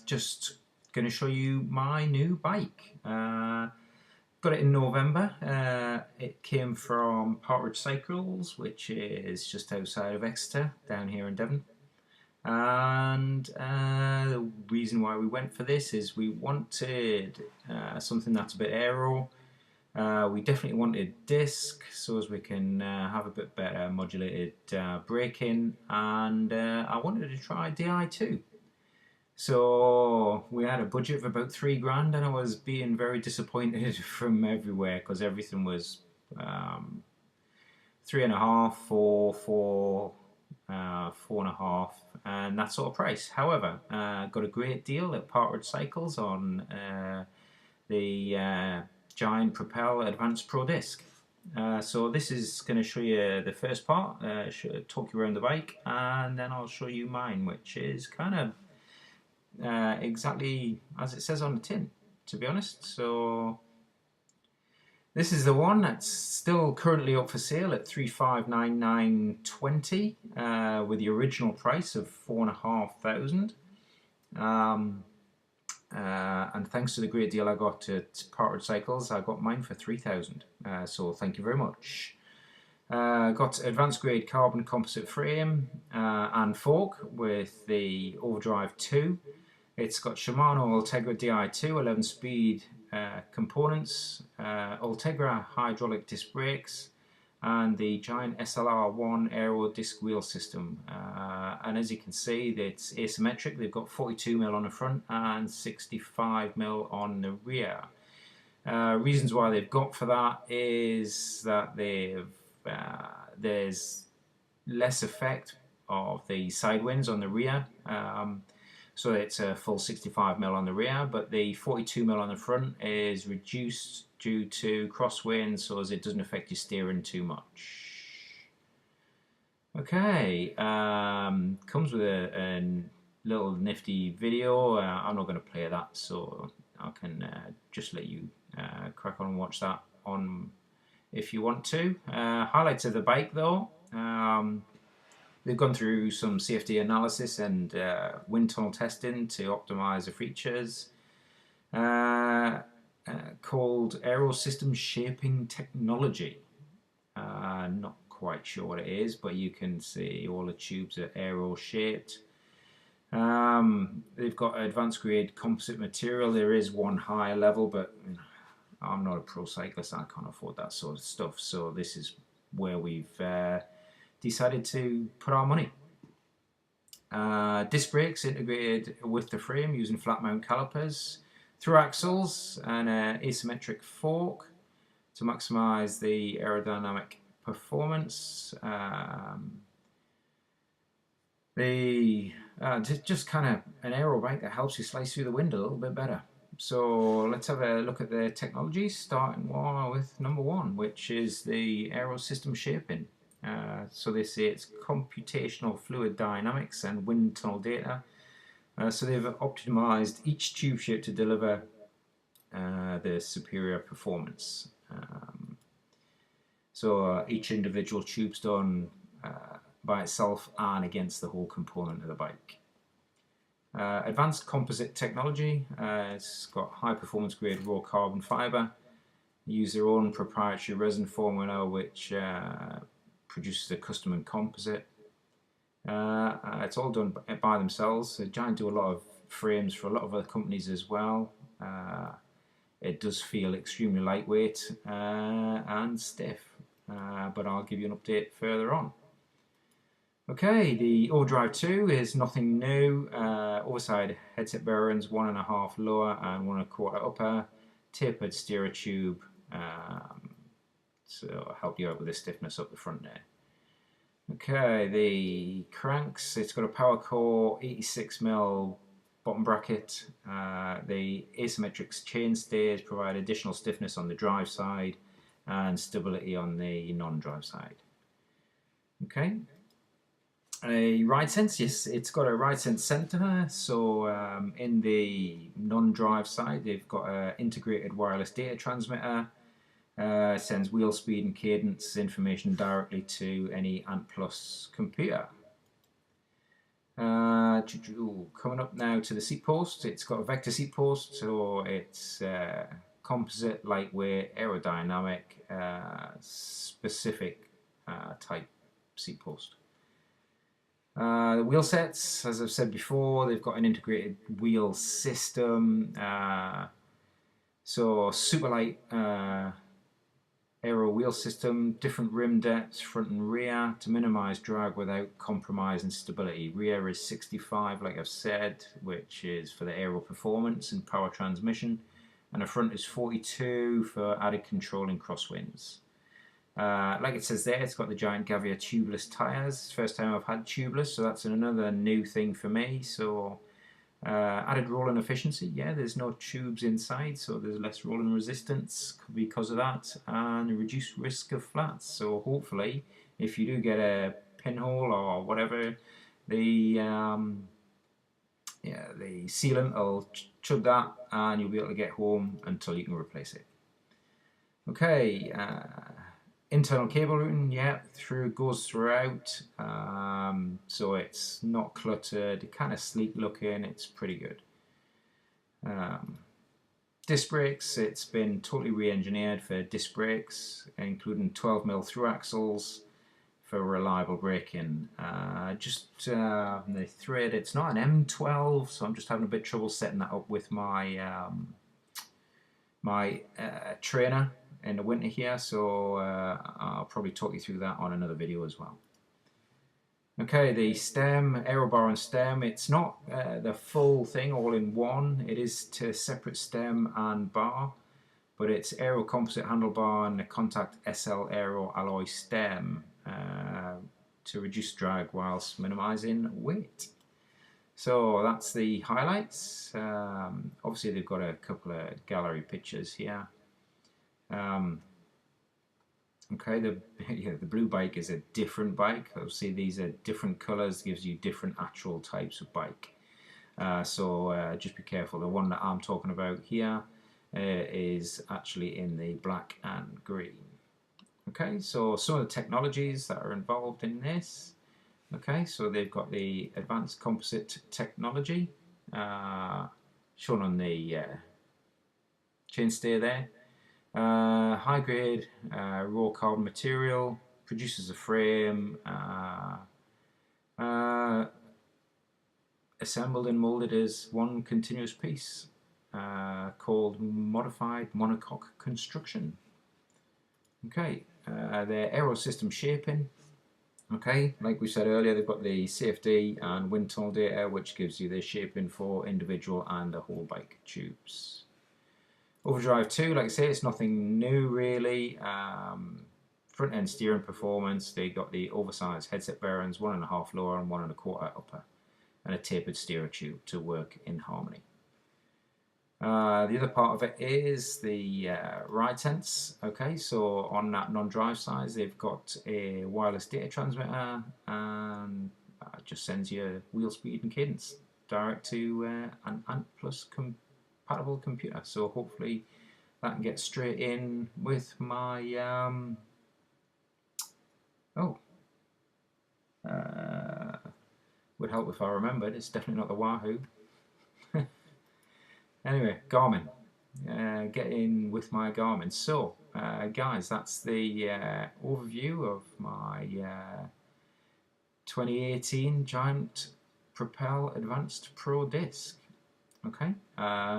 Just going to show you my new bike. Got it in November. It came from Partridge Cycles, which is just outside of Exeter, down here in Devon. And the reason why we went for this is we wanted something that's a bit aero. We definitely wanted disc so as we can have a bit better modulated braking, and I wanted to try DI too. So we had a budget of about £3 and I was being very disappointed from everywhere because everything was 3.5, 4.5, and that sort of price. However, got a great deal at Partridge Cycles on the giant Propel Advanced Pro Disc. So this is going to show you the first part, talk you around the bike, and then I'll show you mine, which is kind of exactly as it says on the tin, to be honest. So this is the one that's still currently up for sale at $3,599.20 with the original price of $4,500. And thanks to the great deal I got at Partridge Cycles, I got mine for $3,000. So thank you very much. Got advanced grade carbon composite frame and fork with the Overdrive 2. It's got Shimano Ultegra Di2 11-speed components, Ultegra hydraulic disc brakes, and the giant SLR1 aero disc wheel system. And as you can see, it's asymmetric. They've got 42mm on the front and 65mm on the rear. Reasons why they've got for that is that there's less effect of the side winds on the rear. So it's a full 65mm on the rear, but the 42mm on the front is reduced due to crosswind, so as it doesn't affect your steering too much. Okay, comes with a little nifty video. I'm not going to play that, so I can just let you crack on and watch that on if you want to. Highlights of the bike though. They've gone through some safety analysis and wind tunnel testing to optimize the features. Called Aero System Shaping Technology. Not quite sure what it is, but you can see all the tubes are aero shaped. They've got advanced grade composite material. There is one higher level, but I'm not a pro cyclist, I can't afford that sort of stuff, so this is where we've decided to put our money. Disc brakes integrated with the frame using flat mount calipers, through axles and an asymmetric fork to maximize the aerodynamic performance. Just kind of an aero bike that helps you slice through the wind a little bit better. So let's have a look at the technology, starting with number one, which is the aero system shaping. So they say it's computational fluid dynamics and wind tunnel data. So they've optimized each tube shape to deliver the superior performance. So each individual tube's done by itself and against the whole component of the bike. Advanced composite technology. It's got high performance grade raw carbon fiber. Use their own proprietary resin formula which produces a custom composite. It's all done by themselves. Giant do a lot of frames for a lot of other companies as well. It does feel extremely lightweight and stiff, but I'll give you an update further on. Okay, the Overdrive 2 is nothing new. Overside headset bearings, 1.5 lower and 1.25 upper. Tapered steerer tube, so help you out with the stiffness up the front there. Okay, the cranks, it's got a power core, 86mm bottom bracket. The asymmetric chain stays provide additional stiffness on the drive side and stability on the non-drive side. Okay. A ride sense, yes, it's got a ride sense center. So in the non-drive side, they've got an integrated wireless data transmitter. Sends wheel speed and cadence information directly to any Ant Plus computer. Coming up now to the seat post, it's got a vector seat post, so it's composite, lightweight, aerodynamic, specific type seat post. The wheel sets, as I've said before, they've got an integrated wheel system, so super light aero wheel system, different rim depths front and rear to minimize drag without compromising stability. Rear is 65, like I've said, which is for the aero performance and power transmission, and the front is 42 for added control in crosswinds. Like it says there, it's got the giant Gavia tubeless tyres. First time I've had tubeless, so that's another new thing for me. So added rolling efficiency, yeah, there's no tubes inside, so there's less rolling resistance because of that, and a reduced risk of flats. So hopefully, if you do get a pinhole or whatever, the sealant will chug that, and you'll be able to get home until you can replace it. Okay, internal cable routing, yeah, goes throughout, so it's not cluttered, kind of sleek looking, it's pretty good. Disc brakes, it's been totally re-engineered for disc brakes, including 12mm through axles for reliable braking. The thread, it's not an M12, so I'm just having a bit of trouble setting that up with my trainer in the winter here, so I'll probably talk you through that on another video as well. Okay, the stem, aero bar and stem, it's not the full thing all in one. It is to separate stem and bar, but it's aero composite handlebar and a contact SL aero alloy stem to reduce drag whilst minimizing weight. So that's the highlights. Obviously they've got a couple of gallery pictures here. Okay, the blue bike is a different bike. Obviously these are different colors, gives you different actual types of bike. So just be careful. The one that I'm talking about here is actually in the black and green. Okay, so some of the technologies that are involved in this. Okay, so they've got the advanced composite technology shown on the chainstay there. High grade raw carbon material, produces a frame assembled and molded as one continuous piece called modified monocoque construction. Okay, their aero system shaping. Okay, like we said earlier, they've got the CFD and wind tunnel data, which gives you the shaping for individual and the whole bike tubes. Overdrive 2, like I say, it's nothing new really. Front end steering performance, they got the oversized headset bearings, 1.5 lower and 1.25 upper, and a tapered steerer tube to work in harmony. The other part of it is the ride sense. Okay, so on that non-drive side, they've got a wireless data transmitter and just sends you wheel speed and cadence direct to an Ant Plus compatible computer. So hopefully that can get straight in with my would help if I remembered. It's definitely not the Wahoo. Anyway, Garmin. Get in with my Garmin. So, guys, that's the overview of my 2018 Giant Propel Advanced Pro Disc. Okay,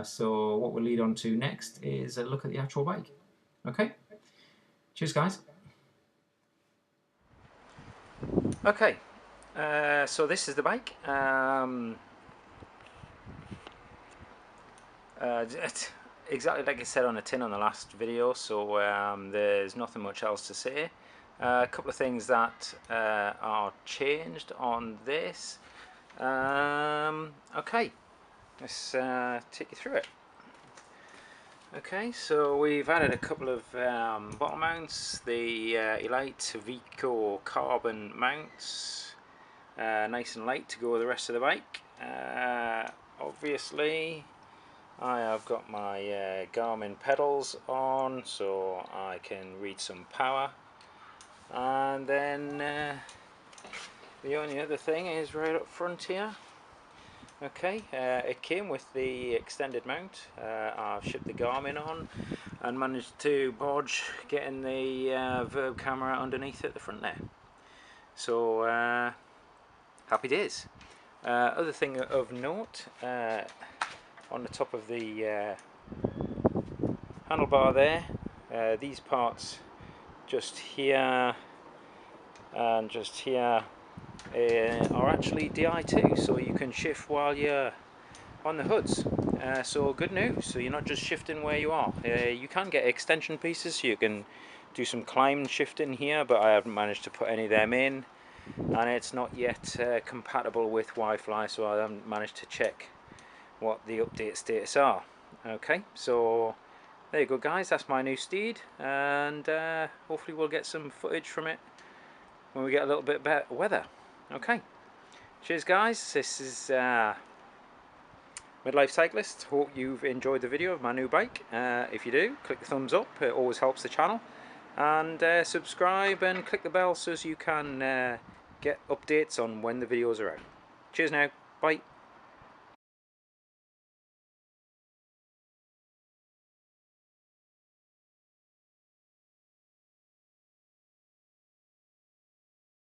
so what we'll lead on to next is a look at the actual bike. Okay, cheers, guys. Okay, so this is the bike. Exactly like I said on the tin on the last video, so there's nothing much else to say. A couple of things that are changed on this. Okay, let's take you through it. Okay, so we've added a couple of bottle mounts, the Elite Vico carbon mounts, nice and light to go with the rest of the bike. Obviously I have got my Garmin pedals on so I can read some power, and then The only other thing is right up front here. Okay, it came with the extended mount. I've shipped the Garmin on and managed to bodge getting the Verb camera underneath at the front there. So happy days. Other thing of note, on the top of the handlebar there, these parts just here and just here are actually Di2, so you can shift while you're on the hoods. So good news, so you're not just shifting where you are. You can get extension pieces, so you can do some climb shifting here, but I haven't managed to put any of them in, and it's not yet compatible with Wi-Fi, so I haven't managed to check what the update status are. Okay, so there you go guys, that's my new steed, and hopefully we'll get some footage from it when we get a little bit better weather. Okay, cheers guys, this is Midlife Cyclist. Hope you've enjoyed the video of my new bike. If you do, click the thumbs up, it always helps the channel, and subscribe and click the bell so you can get updates on when the videos are out. Cheers now, bye.